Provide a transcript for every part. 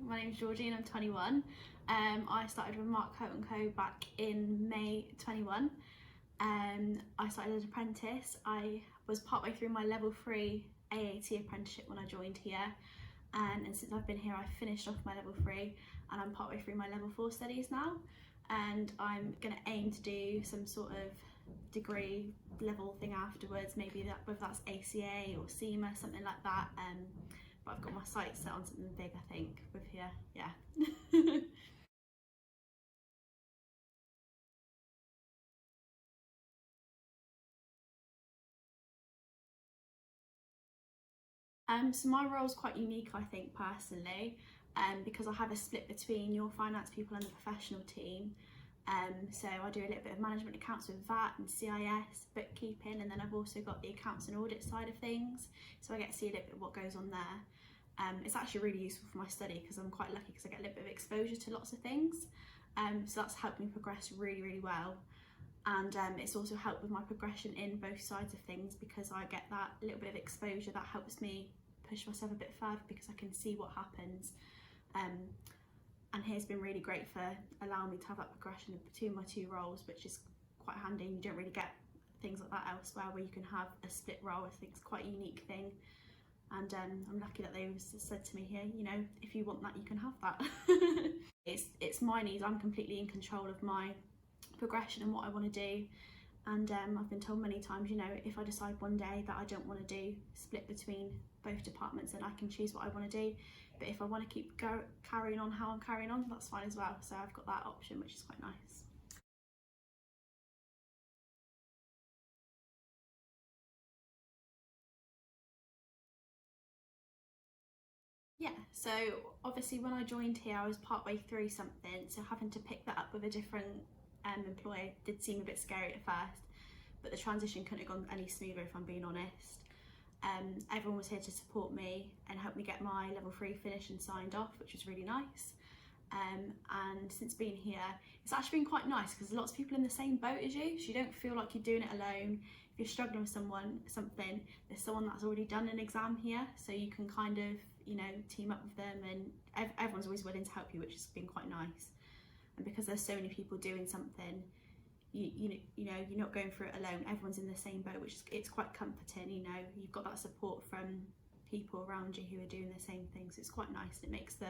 my name's Georgie and I'm 21. I started with Mark Holt Co back in May 21. I started as an apprentice. I was partway through my level 3 AAT apprenticeship when I joined here, and since I've been here I've finished off my level 3 and I'm partway through my level 4 studies now, and I'm going to aim to do some sort of degree level thing afterwards, maybe that, whether that's ACA or SEMA, something like that. But I've got my sights set on something big, I think, with here, yeah. So my role is quite unique, I think, personally, because I have a split between your finance people and the professional team. So I do a little bit of management accounts with VAT and CIS, bookkeeping, and then I've also got the accounts and audit side of things. So I get to see a little bit of what goes on there. It's actually really useful for my study because I'm quite lucky because I get a little bit of exposure to lots of things. So that's helped me progress really, really well. And it's also helped with my progression in both sides of things because I get that little bit of exposure that helps me push myself a bit further because I can see what happens. And here's been really great for allowing me to have that progression between my two roles, which is quite handy. You don't really get things like that elsewhere where you can have a split role. I think it's quite a unique thing. And I'm lucky that they said to me here, you know, if you want that, you can have that. It's my needs. I'm completely in control of my progression and what I want to do. And I've been told many times, you know, if I decide one day that I don't want to do split between both departments, then I can choose what I want to do. But if I want to keep carrying on how I'm carrying on, that's fine as well. So I've got that option, which is quite nice. Yeah, so obviously when I joined here, I was partway through something, so having to pick that up with a different employer did seem a bit scary at first, but the transition couldn't have gone any smoother if I'm being honest. Everyone was here to support me and help me get my level 3 finished and signed off, which was really nice. And since being here, it's actually been quite nice because lots of people in the same boat as you, so you don't feel like you're doing it alone. If you're struggling with something, there's someone that's already done an exam here, so you can kind of, you know, team up with them, and everyone's always willing to help you, which has been quite nice. And because there's so many people doing something, you know you're not going through it alone. Everyone's in the same boat, which is, it's quite comforting. You know, you've got that support from people around you who are doing the same things. It's quite nice. It makes the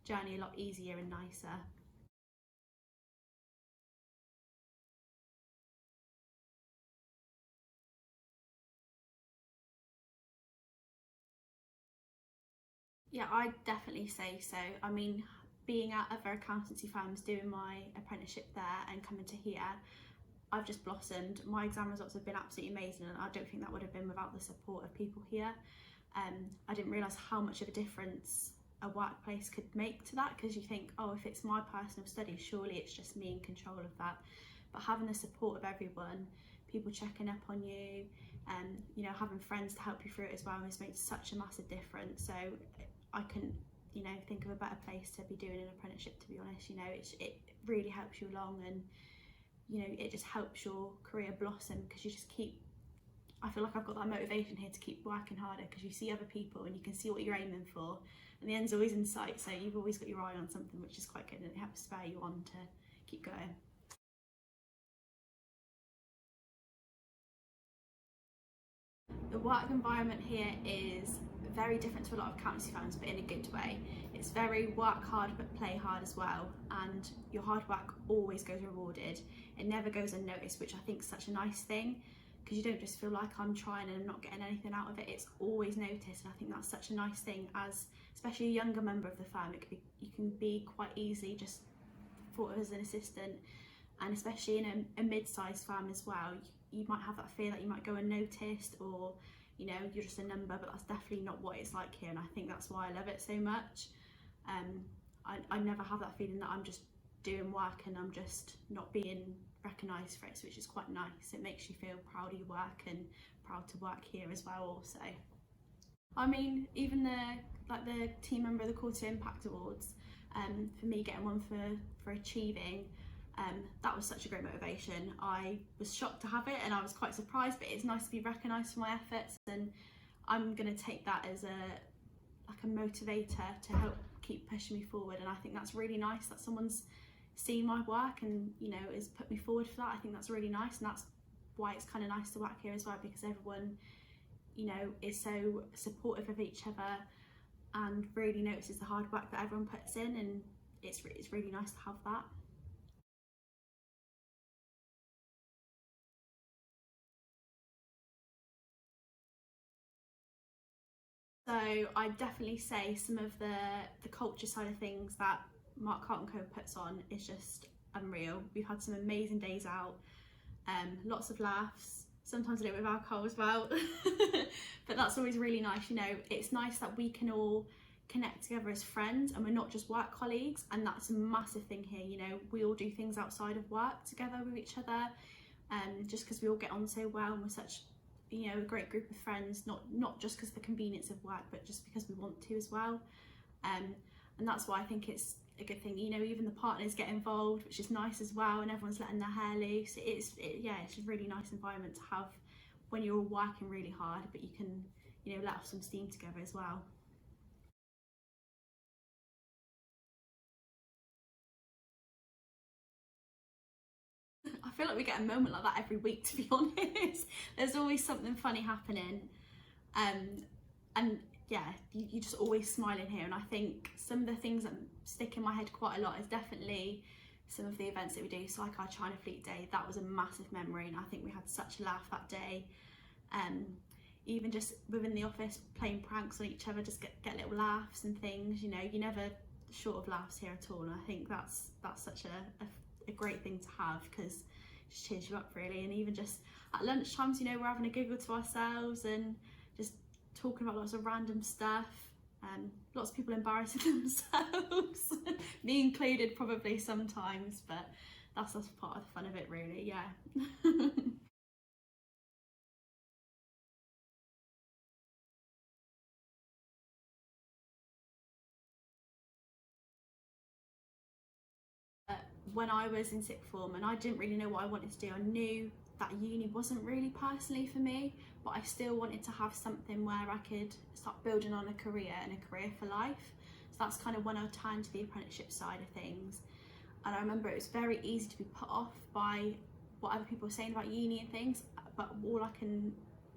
journey a lot easier and nicer. Yeah, I'd definitely say so. I mean, being at other accountancy firms, doing my apprenticeship there and coming to here, I've just blossomed. My exam results have been absolutely amazing, and I don't think that would have been without the support of people here. I didn't realise how much of a difference a workplace could make to that, because you think, oh, if it's my personal study, surely it's just me in control of that. But having the support of everyone, people checking up on you, and you know, having friends to help you through it as well, has made such a massive difference. So I couldn't, you know, think of a better place to be doing an apprenticeship, to be honest. You know, it really helps you along, and you know, it just helps your career blossom because you just keep, I feel like I've got that motivation here to keep working harder because you see other people and you can see what you're aiming for, and the end's always in sight, so you've always got your eye on something, which is quite good, and it helps spur you on to keep going. The work environment here is very different to a lot of accountancy firms, but in a good way. It's very work hard but play hard as well, and your hard work always goes rewarded. It never goes unnoticed, which I think is such a nice thing, because you don't just feel like I'm trying and I'm not getting anything out of it. It's always noticed, and I think that's such a nice thing. As especially a younger member of the firm, you can be quite easily just thought of as an assistant, and especially in a mid-sized firm as well, you might have that fear that you might go unnoticed, or you know, you're just a number, but that's definitely not what it's like here, and I think that's why I love it so much. I never have that feeling that I'm just doing work and I'm just not being recognised for it, which is quite nice. It makes you feel proud of your work and proud to work here as well also. I mean, even the team member of the Quarter Impact Awards, for me getting one for achieving, that was such a great motivation. I was shocked to have it and I was quite surprised, but it's nice to be recognised for my efforts, and I'm going to take that as a motivator to help keep pushing me forward, and I think that's really nice that someone's seen my work and, you know, has put me forward for that. I think that's really nice, and that's why it's kind of nice to work here as well, because everyone, you know, is so supportive of each other and really notices the hard work that everyone puts in, and it's really nice to have that. So I'd definitely say some of the culture side of things that Mark Holt Co puts on is just unreal. We've had some amazing days out, lots of laughs, sometimes a little bit of alcohol as well, but that's always really nice. You know, it's nice that we can all connect together as friends and we're not just work colleagues, and that's a massive thing here. You know, we all do things outside of work together with each other, just because we all get on so well and we're such, you know, a great group of friends, not just because of the convenience of work, but just because we want to as well. And that's why I think it's a good thing. You know, even the partners get involved, which is nice as well, and everyone's letting their hair loose. It's a really nice environment to have when you're all working really hard, but you can, you know, let off some steam together as well. I feel like we get a moment like that every week, to be honest. There's always something funny happening, and yeah, you just always smiling here. And I think some of the things that stick in my head quite a lot is definitely some of the events that we do. So like our China Fleet Day, that was a massive memory, and I think we had such a laugh that day. Even just within the office, playing pranks on each other, just get little laughs and things. You know, you're never short of laughs here at all, and I think that's such a great thing to have, because it just cheers you up really. And even just at lunchtimes, you know, we're having a giggle to ourselves and just talking about lots of random stuff. Lots of people embarrassing themselves, me included probably sometimes, but that's part of the fun of it really, yeah. When I was in sixth form and I didn't really know what I wanted to do, I knew that uni wasn't really personally for me, but I still wanted to have something where I could start building on a career and a career for life. So that's kind of when I turned to the apprenticeship side of things. And I remember it was very easy to be put off by what other people were saying about uni and things, but all I can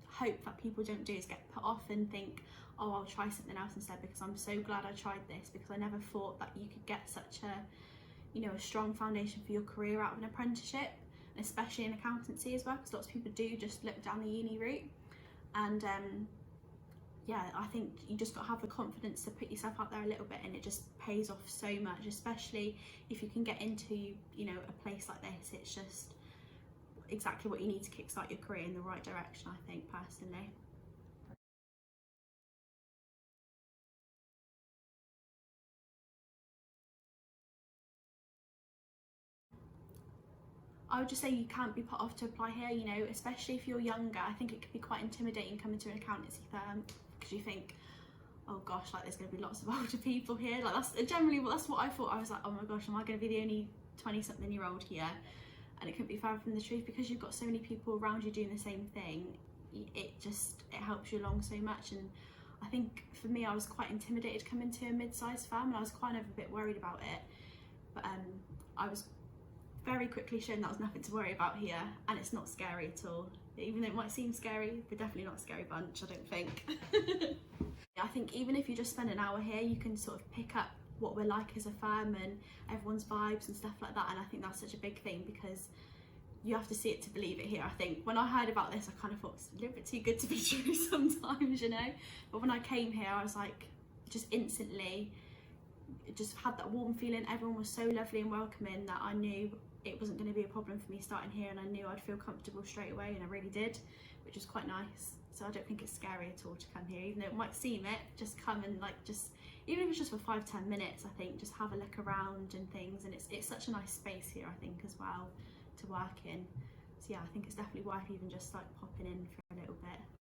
hope that people don't do is get put off and think, oh, I'll try something else instead, because I'm so glad I tried this, because I never thought that you could get such a, you know, a strong foundation for your career out of an apprenticeship, and especially in accountancy as well, because lots of people do just look down the uni route. And yeah, I think you just got to have the confidence to put yourself out there a little bit, and it just pays off so much, especially if you can get into, you know, a place like this. It's just exactly what you need to kickstart your career in the right direction, I think, personally. I would just say you can't be put off to apply here, you know, especially if you're younger. I think it can be quite intimidating coming to an accountancy firm, because you think, oh gosh, like there's going to be lots of older people here. Like that's what I thought. I was like, oh my gosh, am I going to be the only 20-something-year-old here? And it couldn't be far from the truth, because you've got so many people around you doing the same thing. It helps you along so much. And I think for me, I was quite intimidated coming to a mid-sized firm, and I was kind of a bit worried about it. But I was very quickly shown that was nothing to worry about here, and it's not scary at all. Even though it might seem scary, we're definitely not a scary bunch, I don't think. I think even if you just spend an hour here, you can sort of pick up what we're like as a firm and everyone's vibes and stuff like that. And I think that's such a big thing, because you have to see it to believe it here. I think when I heard about this, I kind of thought it's a little bit too good to be true sometimes, you know. But when I came here, I was like, just instantly just had that warm feeling. Everyone was so lovely and welcoming that I knew it wasn't going to be a problem for me starting here, and I knew I'd feel comfortable straight away, and I really did, which was quite nice. So I don't think it's scary at all to come here, even though it might seem it. Just come and even if it's just for 5-10 minutes, I think just have a look around and things, and it's such a nice space here, I think, as well, to work in. So yeah, I think it's definitely worth even just like popping in for a little bit.